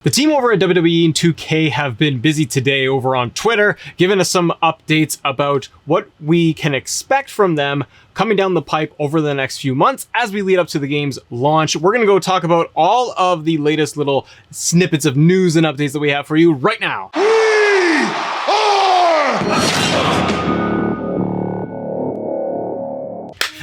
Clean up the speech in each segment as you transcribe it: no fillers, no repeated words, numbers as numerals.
The team over at WWE and 2K have been busy today over on Twitter, giving us some updates about what we can expect from them coming down the pipe over the next few months as we lead up to the game's launch. We're going to go talk about all of the latest little snippets of news and updates that we have for you right now.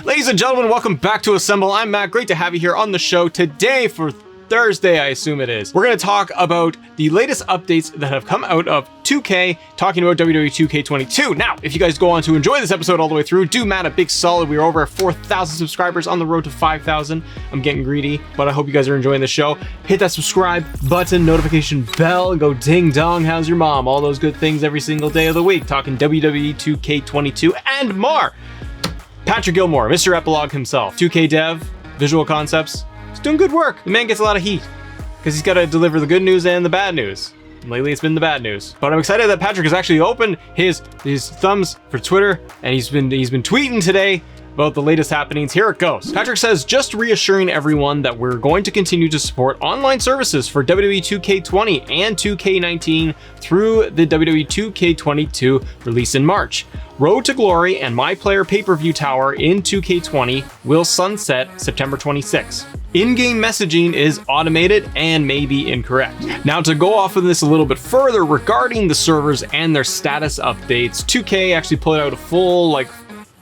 Ladies and gentlemen, welcome back to Assemble. I'm Matt. Great to have you here on the show today for Thursday, I assume it is. We're going to talk about the latest updates that have come out of 2K, talking about WWE 2K22. Now, if you guys go on to enjoy this episode all the way through, do Matt a big solid. We're over 4,000 subscribers on the road to 5,000. I'm getting greedy, but I hope you guys are enjoying the show. Hit that subscribe button, notification bell, and go ding dong, how's your mom? All those good things every single day of the week. Talking WWE 2K22 and more. Patrick Gilmore, Mr. Epilogue himself, 2K dev, visual concepts. He's doing good work. The man gets a lot of heat because he's got to deliver the good news and the bad news. And lately it's been the bad news. But I'm excited that Patrick has actually opened his thumbs for Twitter, and he's been tweeting today about the latest happenings. Here it goes. Patrick says, just reassuring everyone that we're going to continue to support online services for WWE 2K20 and 2K19 through the WWE 2K22 release in March. Road to Glory and My Player pay-per-view tower in 2K20 will sunset September 26. In-game messaging is automated and may be incorrect. Now, to go off of this a little bit further regarding the servers and their status updates, 2K actually put out a full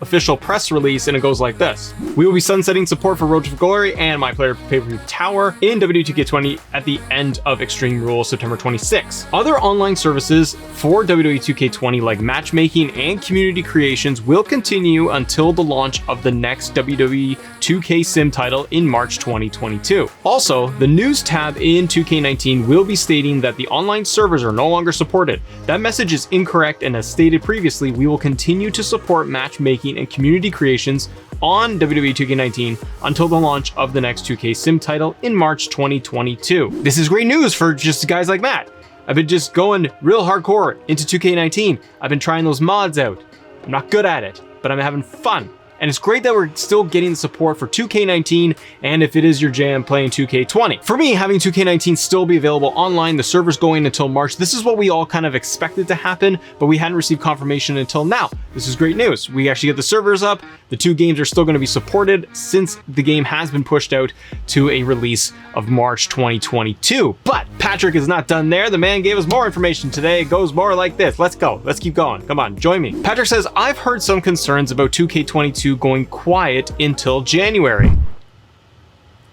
official press release, and it goes like this. We will be sunsetting support for Road to Glory and My Player pay-per-view tower in WWE 2K20 at the end of Extreme Rules September 26. Other online services for WWE 2K20 like matchmaking and community creations will continue until the launch of the next WWE 2K Sim title in March 2022. Also, the news tab in 2K19 will be stating that the online servers are no longer supported. That message is incorrect, and as stated previously, we will continue to support matchmaking and community creations on WWE 2K19 until the launch of the next 2K Sim title in March 2022. This is great news for just guys like Matt. I've been just going real hardcore into 2K19. I've been trying those mods out. I'm not good at it, but I'm having fun. And it's great that we're still getting the support for 2K19, and if it is your jam, playing 2K20. For me, having 2K19 still be available online, the server's going until March, this is what we all kind of expected to happen, but we hadn't received confirmation until now. This is great news. We actually get the servers up. The two games are still going to be supported since the game has been pushed out to a release of March 2022. But Patrick is not done there. The man gave us more information today. It goes more like this. Let's go. Let's keep going. Come on, join me. Patrick says, I've heard some concerns about 2K22 going quiet until January.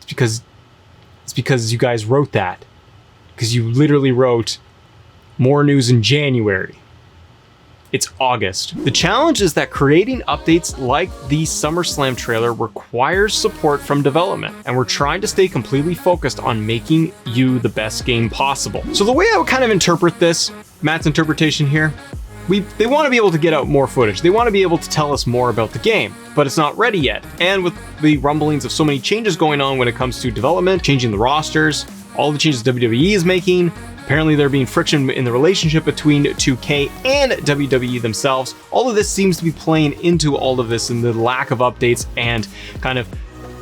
It's because you guys wrote that. Because you literally wrote more news in January. It's August. The challenge is that creating updates like the SummerSlam trailer requires support from development, and we're trying to stay completely focused on making you the best game possible. So the way I would kind of interpret this, Matt's interpretation here, they want to be able to get out more footage. They want to be able to tell us more about the game, but it's not ready yet. And with the rumblings of so many changes going on when it comes to development, changing the rosters, all the changes WWE is making, apparently there being friction in the relationship between 2K and WWE themselves. All of this seems to be playing into all of this and the lack of updates and kind of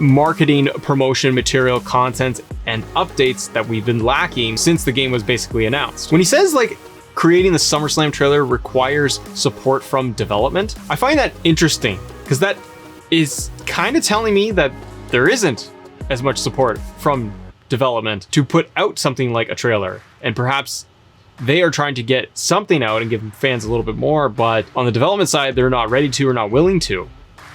marketing, promotion, material, content, and updates that we've been lacking since the game was basically announced. When he says creating the SummerSlam trailer requires support from development, I find that interesting because that is kind of telling me that there isn't as much support from development to put out something like a trailer, and perhaps they are trying to get something out and give fans a little bit more, but on the development side they're not ready to or not willing to.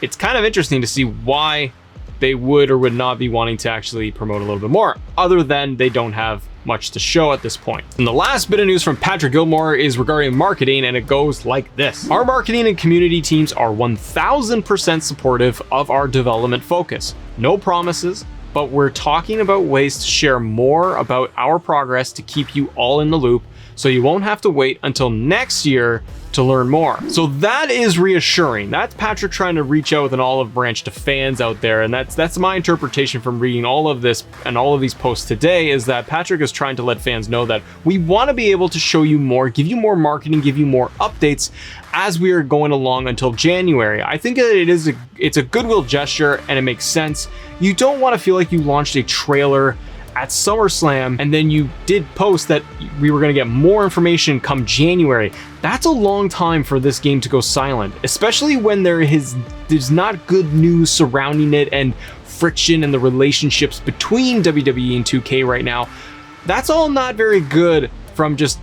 It's kind of interesting to see why they would or would not be wanting to actually promote a little bit more, other than they don't have much to show at this point. And the last bit of news from Patrick Gilmore is regarding marketing, and it goes like this. Our marketing and community teams are 1000% supportive of our development focus. No promises, but we're talking about ways to share more about our progress to keep you all in the loop, so you won't have to wait until next year to learn more. So that is reassuring. That's Patrick trying to reach out with an olive branch to fans out there, and that's my interpretation from reading all of this and all of these posts today, is that Patrick is trying to let fans know that we want to be able to show you more, give you more marketing, give you more updates as we are going along until January. I think that it's a goodwill gesture and it makes sense. You don't want to feel like you launched a trailer at SummerSlam, and then you did post that we were going to get more information come January. That's a long time for this game to go silent, especially when there's not good news surrounding it and friction in the relationships between WWE and 2K right now. That's all not very good from just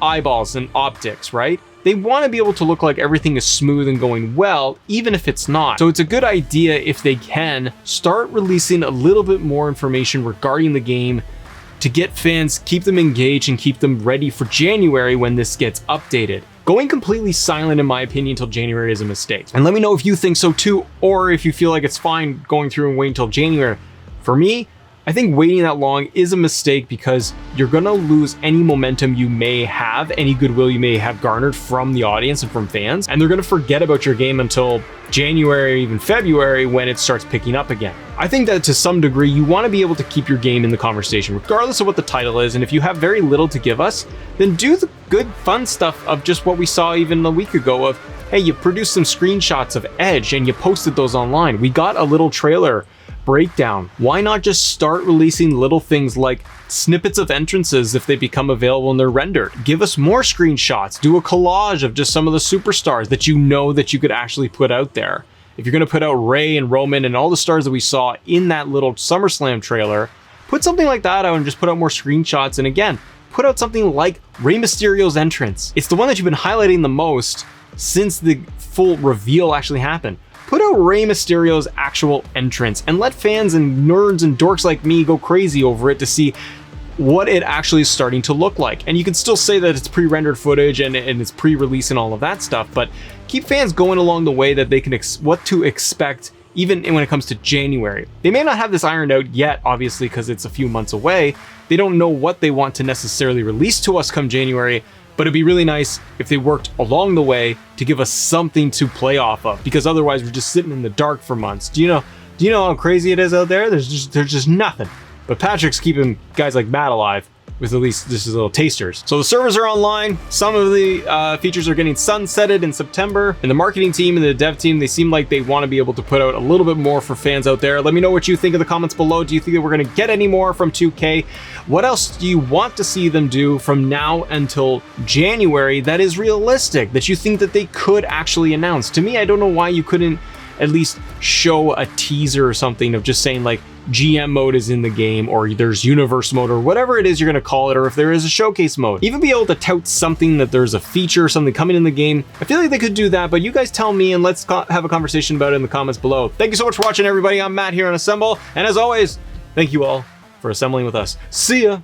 eyeballs and optics, right? They want to be able to look like everything is smooth and going well, even if it's not. So it's a good idea, if they can, start releasing a little bit more information regarding the game to get fans, keep them engaged, and keep them ready for January when this gets updated. Going completely silent, in my opinion, until January is a mistake. And let me know if you think so too, or if you feel like it's fine going through and waiting until January. For me, I think waiting that long is a mistake because you're gonna lose any momentum you may have, any goodwill you may have garnered from the audience and from fans, and they're gonna forget about your game until January, even February, when it starts picking up again. I think that to some degree, you wanna be able to keep your game in the conversation, regardless of what the title is, and if you have very little to give us, then do the good, fun stuff of just what we saw even a week ago of, hey, you produced some screenshots of Edge and you posted those online. We got a little trailer breakdown. Why not just start releasing little things like snippets of entrances if they become available and they're rendered? Give us more screenshots. Do a collage of just some of the superstars that you know that you could actually put out there. If you're going to put out Rey and Roman and all the stars that we saw in that little SummerSlam trailer, put something like that out and just put out more screenshots. And again, put out something like Rey Mysterio's entrance. It's the one that you've been highlighting the most since the full reveal actually happened. Put out Rey Mysterio's actual entrance and let fans and nerds and dorks like me go crazy over it to see what it actually is starting to look like. And you can still say that it's pre-rendered footage and it's pre-release and all of that stuff, but keep fans going along the way that they can what to expect even when it comes to January. They may not have this ironed out yet, obviously, because it's a few months away. They don't know what they want to necessarily release to us come January, but it'd be really nice if they worked along the way to give us something to play off of, because otherwise we're just sitting in the dark for months. Do you know how crazy it is out there? There's just nothing. But Patrick's keeping guys like Matt alive with at least just little tasters. So the servers are online. Some of the features are getting sunsetted in September. And the marketing team and the dev team, they seem like they want to be able to put out a little bit more for fans out there. Let me know what you think in the comments below. Do you think that we're going to get any more from 2K? What else do you want to see them do from now until January that is realistic, that you think that they could actually announce? To me, I don't know why you couldn't at least show a teaser or something of just saying like GM mode is in the game, or there's universe mode, or whatever it is you're going to call it, or if there is a showcase mode. Even be able to tout something that there's a feature or something coming in the game. I feel like they could do that, but you guys tell me and let's have a conversation about it in the comments below. Thank you so much for watching, everybody. I'm Matt here on Assemble, and as always, thank you all for assembling with us. See ya!